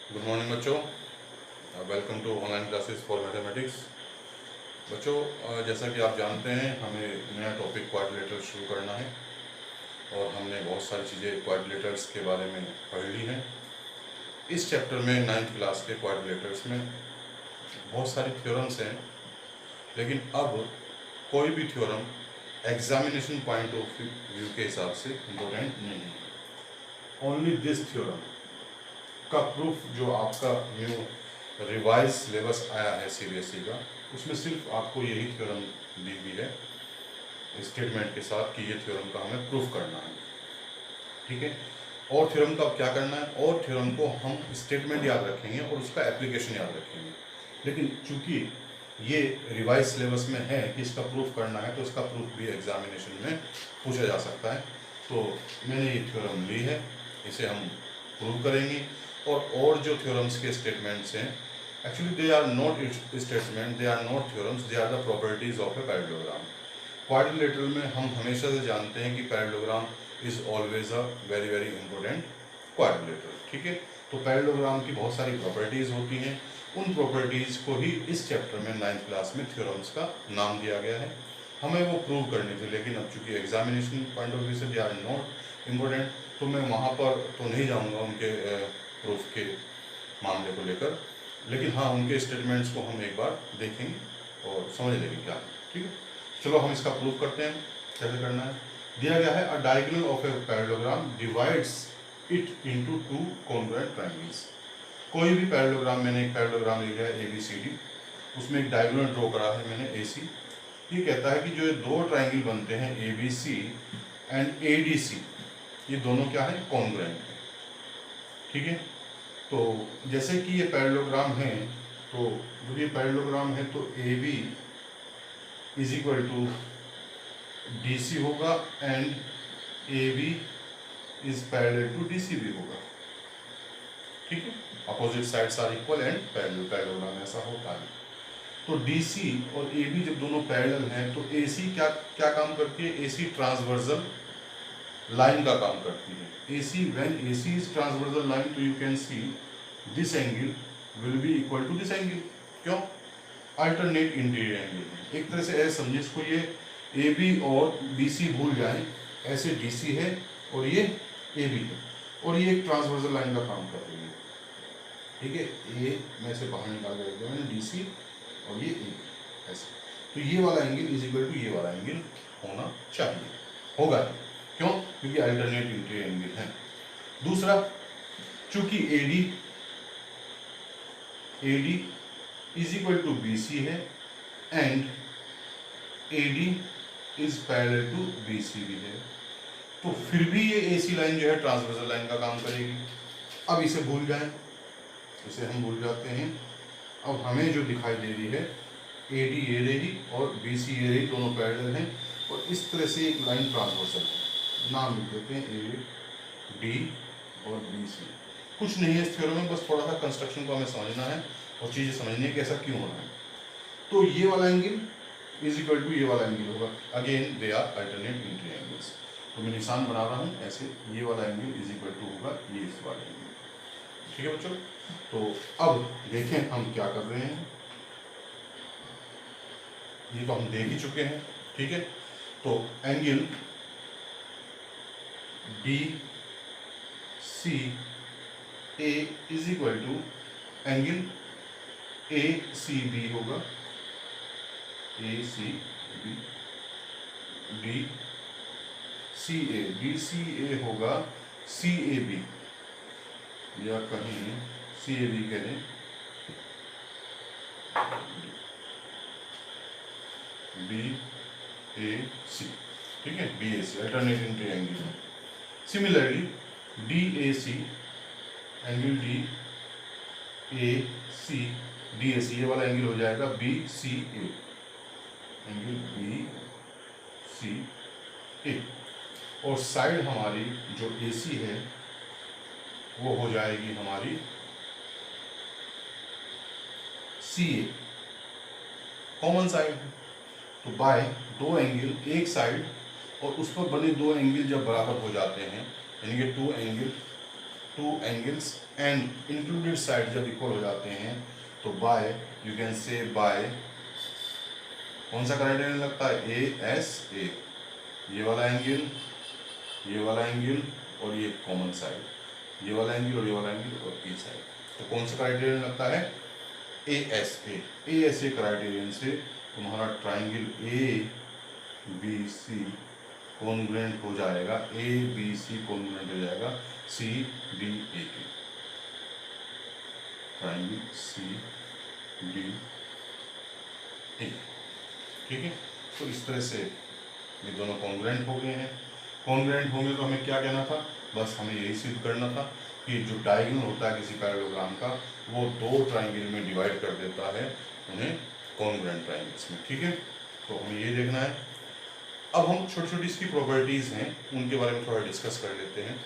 Good morning बच्चों, welcome to online classes for mathematics. बच्चों, जैसा कि आप जानते हैं हमें नया टॉपिक क्वाड्रिलेटरल शुरू करना है और हमने बहुत सारी चीज़ें क्वाड्रिलेटरल्स के बारे में पढ़ ली हैं। इस चैप्टर में 9th क्लास के क्वाड्रिलेटरल्स में बहुत सारी थ्योरम्स हैं, लेकिन अब कोई भी theorem examination point of view के हिसाब से इम्पोर्टेंट नहीं है। ओनली दिस थ्योरम का प्रूफ जो आपका न्यू रिवाइज सिलेबस आया है सीबीएसई का, उसमें सिर्फ आपको यही थ्योरम दी हुई है स्टेटमेंट के साथ कि ये थ्योरम का हमें प्रूफ करना है। ठीक है, और थ्योरम का क्या करना है, और थ्योरम को हम स्टेटमेंट याद रखेंगे और उसका एप्लीकेशन याद रखेंगे। लेकिन चूंकि ये रिवाइज सिलेबस में है कि इसका प्रूफ करना है, तो इसका प्रूफ भी एग्जामिनेशन में पूछा जा सकता है। तो मैंने ये थ्योरम ली है, इसे हम प्रूव करेंगे। और जो थ्योरम्स के स्टेटमेंट्स हैं, actually they are not statement, they are not theorems, they are the properties of a parallelogram. Quadrilateral में हम हमेशा से जानते हैं कि parallelogram is always a very very important quadrilateral. ठीक है, तो पैरेललोग्राम की बहुत सारी प्रॉपर्टीज होती हैं, उन प्रॉपर्टीज को ही इस चैप्टर में 9th क्लास में थ्योरम्स का नाम दिया गया है। हमें वो प्रूव करनी थी, लेकिन अब चूंकि एग्जामिनेशन पॉइंट ऑफ व्यू से दे आर नॉट इम्पोर्टेंट, तो मैं वहाँ पर तो नहीं जाऊँगा उनके प्रूफ के मामले को लेकर, लेकिन हाँ उनके स्टेटमेंट्स को हम एक बार देखेंगे और समझ लेंगे क्या है। ठीक है, चलो हम इसका प्रूफ करते हैं। कैसे करना है, दिया गया है अ diagonal of a parallelogram divides it into two congruent triangles. कोई भी पैरेललोग्राम, मैंने एक पैरेललोग्राम ले लिया है ABCD, उसमें एक डायगोनल ड्रॉ करा है मैंने AC। ये कहता है कि जो दो ट्रायंगल बनते हैं ABC एंड ADC, ये दोनों क्या है, कॉन्ग्रुएंट है। ठीक है, तो जैसे कि ये पैरेललोग्राम है, तो जब ये पैरेललोग्राम है तो AB is equal to DC होगा and AB is parallel to DC भी होगा। ठीक है, opposite sides are equal and parallel, parallelogram ऐसा होता है। तो DC और AB जब दोनों पैरेलल हैं तो AC क्या क्या काम करती है, AC ट्रांसवर्सल लाइन का काम करती है। AC, when AC is transversal line, तो you can see this angle will be equal to this angle। क्यों, अल्टरनेट इंटीरियर एंगल है। एक तरह से ऐसे समझिए इसको, ये AB और BC भूल जाएं, ऐसे DC है और ये AB है, और ये एक ट्रांसवर्सल लाइन का काम कर रही है। ठीक है, ये मैं इसे बाहर निकाल कर रख दिया मैंने, DC और ये AB ऐसे, तो ये वाला एंगल इज इक्वल टू ये वाला एंगल होना चाहिए, होगा। क्यों, क्योंकि अल्टरनेट इंटीरियर एंगल है। दूसरा, चूंकि AD is equal to BC है and AD is parallel to BC भी है, तो फिर भी ये AC लाइन जो है ट्रांसवर्सल लाइन का काम करेगी। अब इसे भूल जाएं, इसे हम भूल जाते हैं। अब हमें जो दिखाई दे रही है, AD ये रही और BC ये रही, दोनों पैरेलल हैं, और इस तरह से एक लाइन ट्रांसवर्सल है, नाम लिख देते हैं AD और BC। कुछ नहीं है इस थ्योरम में, बस थोड़ा सा कंस्ट्रक्शन को हमें समझना है और चीज़ें समझनी है कि ऐसा क्यों होना है। तो ये वाला एंगल इज इक्वल टू ये वाला एंगल होगा, again they are alternate interior angles. तो मैं निशान बना रहा हूँ ऐसे, ये वाला एंगल इज इक्वल टू होगा ये इस वाले एंगल। ठीक है बच्चों, तो अब देखें हम क्या कर रहे हैं। ये तो हम देख ही चुके हैं। ठीक है, तो angle BCA is equal to angle ACB होगा, ACB, BCA होगा CAB, या कहीं CAB कह दें, BAC। ठीक है, BAC अल्टरनेट इंटीरियर एंगल है। सिमिलरली DAC, एंगल DAC ये वाला एंगल हो जाएगा BCA, एंगल BCA, और साइड हमारी जो AC है वो हो जाएगी हमारी CA, कॉमन साइड है। तो बाय दो एंगल, एक साइड और उस पर बने दो एंगल जब बराबर हो जाते हैं, यानी कि two angle two angles and included side जब इक्वल हो जाते हैं तो by you can say by कौन सा क्राइटेरियन लगता है, ए एस ए, ये वाला एंगल, ये वाला एंगल और ये कॉमन साइड, ये वाला एंगल और ये वाला एंगल और ई साइड, तो कौन सा क्राइटेरियन लगता है, ए एस ए क्राइटेरियन से तुम्हारा triangle A B C congruent हो जाएगा, ए बी सी कॉन्ग्रुएंट हो जाएगा सी डी ए के, ट्राइंगल सी डी ए, ठीक है। तो इस तरह से ये दोनों कॉन्ग्रुएंट हो गए हैं। कॉन्ग्रुएंट होंगे तो हमें क्या कहना था, बस हमें यही सिद्ध करना था कि जो डायगोनल होता है किसी पैरेललोग्राम का वो दो ट्राइंगल में डिवाइड कर देता है उन्हें कॉन्ग्रुएंट ट्राइंगल्स में, ठीक है। तो हमें ये देखना है। अब हम छोटी छोटी इसकी प्रॉपर्टीज़ हैं उनके बारे में थोड़ा डिस्कस कर लेते हैं।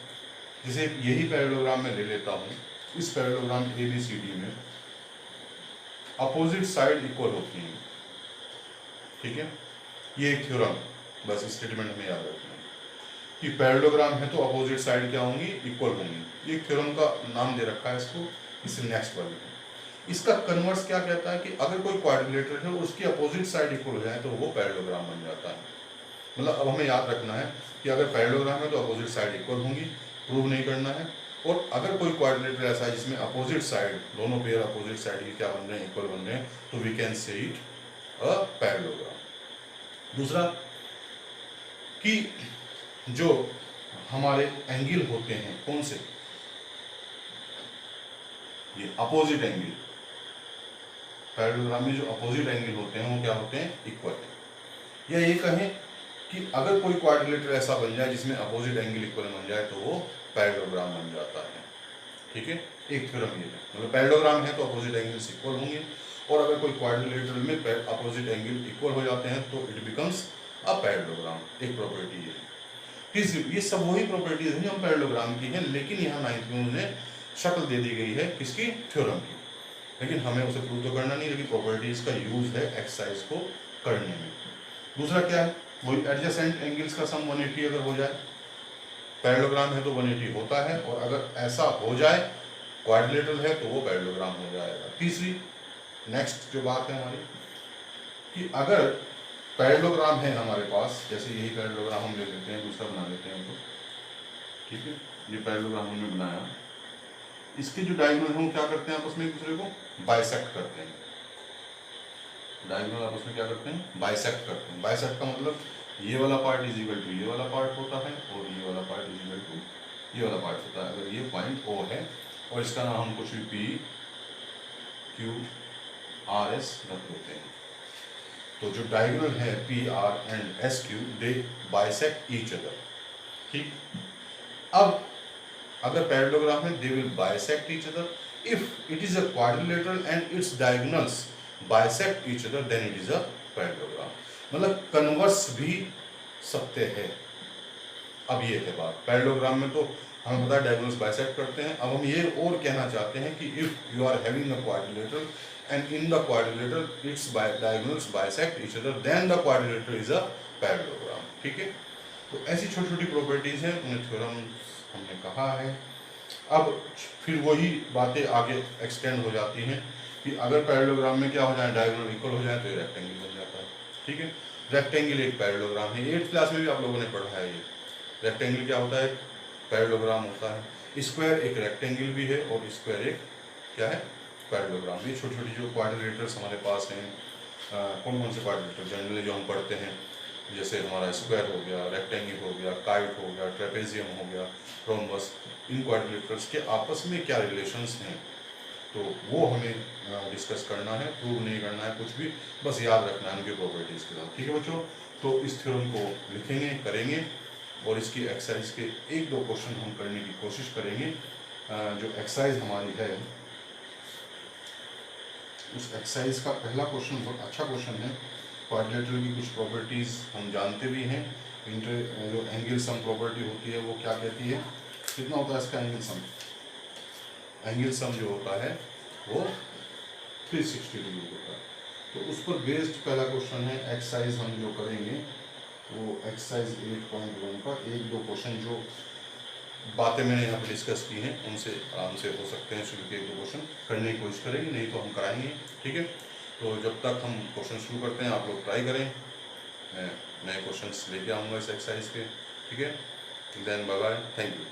जैसे यही पैरेललोग्राम मैं ले लेता हूँ, इस parallelogram A B C D में अपोजिट साइड इक्वल होती हैं, ठीक है। ये एक थ्योरम, बस स्टेटमेंट हमें याद रखना है कि पैरेललोग्राम है तो अपोजिट साइड क्या होंगी, इक्वल होंगी। ये थ्योरम का नाम दे रखा है इसको, इससे नेक्स्ट वाले में। इसका कन्वर्स क्या कहता है कि अगर कोई क्वाड्रिलेटरल है उसकी अपोजिट साइड इक्वल हो जाए तो वो पैरेललोग्राम बन जाता है। मतलब अब हमें याद रखना है कि अगर पैरेललोग्राम है तो अपोजिट साइड इक्वल होंगी, प्रूव नहीं करना है। और अगर कोई क्वाड्रिलेटरल ऐसा है जिसमें अपोजिट साइड, दोनोदोनों पेयर अपोजिट साइड की क्या बन रहे हैं, इक्वल बन रहे हैं, तो we can say it a parallelogram. दूसरा कि जो हमारे एंगल होते हैं कौन से, ये अपोजिट एंगल, पैरेललोग्राम में जो अपोजिट एंगल होते हैं वो क्या होते हैं, इक्वल है। या ये कहें कि अगर कोई क्वाड्रिलेटरल ऐसा बन जाए जिसमें अपोजिट एंगल इक्वल बन जाए तो वो पैरेललोग्राम बन जाता है, ठीक है। एक थ्योरम ये है, मतलब पैरेललोग्राम है तो अपोजिट एंगल्स इक्वल होंगे, और अगर कोई क्वाड्रिलेटरल में अपोजिट एंगल इक्वल हो जाते हैं तो इट बिकम्स अ पैरेललोग्राम। एक प्रॉपर्टी ये है। ये सब वही प्रॉपर्टीज हैं जो हम पैरेललोग्राम की हैं, लेकिन यहाँ 9th में उन्हें शक्ल दे दी गई है किसकी, थ्योरम की। लेकिन हमें उसे प्रूव तो करना नहीं, लेकिन प्रॉपर्टीज का यूज है एक्सरसाइज को करने में। दूसरा क्या है, वही एडजेसेंट एंगल्स का सम 180 अगर हो जाए, पैरेललोग्राम है तो 180 होता है, और अगर ऐसा हो जाए क्वाड्रिलेटरल है तो वो पैरेललोग्राम हो जाएगा। तीसरी नेक्स्ट जो बात है हमारी कि अगर पैरेललोग्राम है हमारे पास, जैसे यही पैरेललोग्राम हम ले लेते हैं, दूसरा बना लेते हैं तो, ठीक है। ये पैरेललोग्राम हमने बनाया, इसके जो डायगोनल हम क्या करते हैं, आपस में एक दूसरे को बाइसेक्ट करते हैं। डायगोनल आपस में क्या करते हैं, बाइसेक्ट करते हैं। बाइसेक्ट का मतलब ये वाला पार्ट इज इक्वल टू ये वाला पार्ट होता है, और ये वाला पार्ट इज इक्वल टू ये वाला पार्ट होता है। अगर ये पॉइंट O है और इसका नाम हम कुछ भी P Q R S रख देते हैं, तो जो डायगोनल है P R and S Q they bisect each other, ठीक। अब अगर पैरेललोग्राम है they will bisect each other. If it is a quadrilateral and it's diagonals bisect each other than it is a parallelogram. मतलब converse भी सत्य है। अब ये है बात, पैरेललोग्राम में तो हमें पता है डायगोनल्स बाइसेक्ट करते हैं। अब हम ये और कहना चाहते हैं कि if you are having a quadrilateral and in the quadrilateral its diagonals bisect each other then the quadrilateral is a parallelogram, ठीक है। तो ऐसी छोटी छोटी प्रॉपर्टीज हैं, उन्हें थ्योरम हमने कहा है। अब फिर वही बातें आगे एक्सटेंड हो जाती हैं कि अगर पैरेललोग्राम में क्या हो जाए, डायगोनल इक्वल हो जाए तो ये रेक्टेंगल बन जाता है, ठीक है। रेक्टेंगल एक पैरेललोग्राम है, 8th क्लास में भी आप लोगों ने पढ़ा है। ये रेक्टेंगल क्या होता है, पैरेललोग्राम होता है। स्क्वायर एक रेक्टेंगल भी है और स्क्वायर एक क्या है, पैरेललोग्राम। ये छोटी छोटी जो क्वाड्रिलेटर्स हमारे पास हैं, कौन कौन से क्वाड्रिलेटर जनरली जो हम पढ़ते हैं, जैसे हमारा स्क्वायर हो गया, रेक्टेंगल हो गया, काइट हो गया, ट्रेपेजियम हो गया, रोम्बस, इन क्वाड्रिलेटर्स के आपस में क्या रिलेशंस हैं, तो वो हमें डिस्कस करना है, प्रूव नहीं करना है कुछ भी, बस याद रखना है उनके प्रॉपर्टीज़ के साथ, ठीक है बच्चों। तो इस थ्योरम को लिखेंगे, करेंगे, और इसकी एक्सरसाइज के 1-2 क्वेश्चन हम करने की कोशिश करेंगे। जो एक्सरसाइज हमारी है, उस एक्सरसाइज का पहला क्वेश्चन बहुत अच्छा क्वेश्चन है। क्वाड्रिलेटरल की कुछ प्रॉपर्टीज़ हम जानते भी हैं। जो एंगल सम प्रॉपर्टी होती है वो क्या कहती है, कितना होता है इसका एंगल सम। एंगल सम जो होता है वो 360 डिग्री होता है। तो उस पर बेस्ड पहला क्वेश्चन है। एक्सरसाइज हम जो करेंगे वो एक्सरसाइज 8.1 का 1-2 क्वेश्चन जो बातें मैंने यहाँ पर डिस्कस की हैं उनसे आराम से हो सकते हैं शुरू के 1-2 क्वेश्चन करने की कोशिश करेंगे, नहीं तो हम कराएंगे। ठीक है, तो जब तक हम क्वेश्चन शुरू करते हैं आप लोग ट्राई करें, मैं नए क्वेश्चंस लेके आऊँगा इस एक्सरसाइज के। ठीक है, then bye bye, thank you.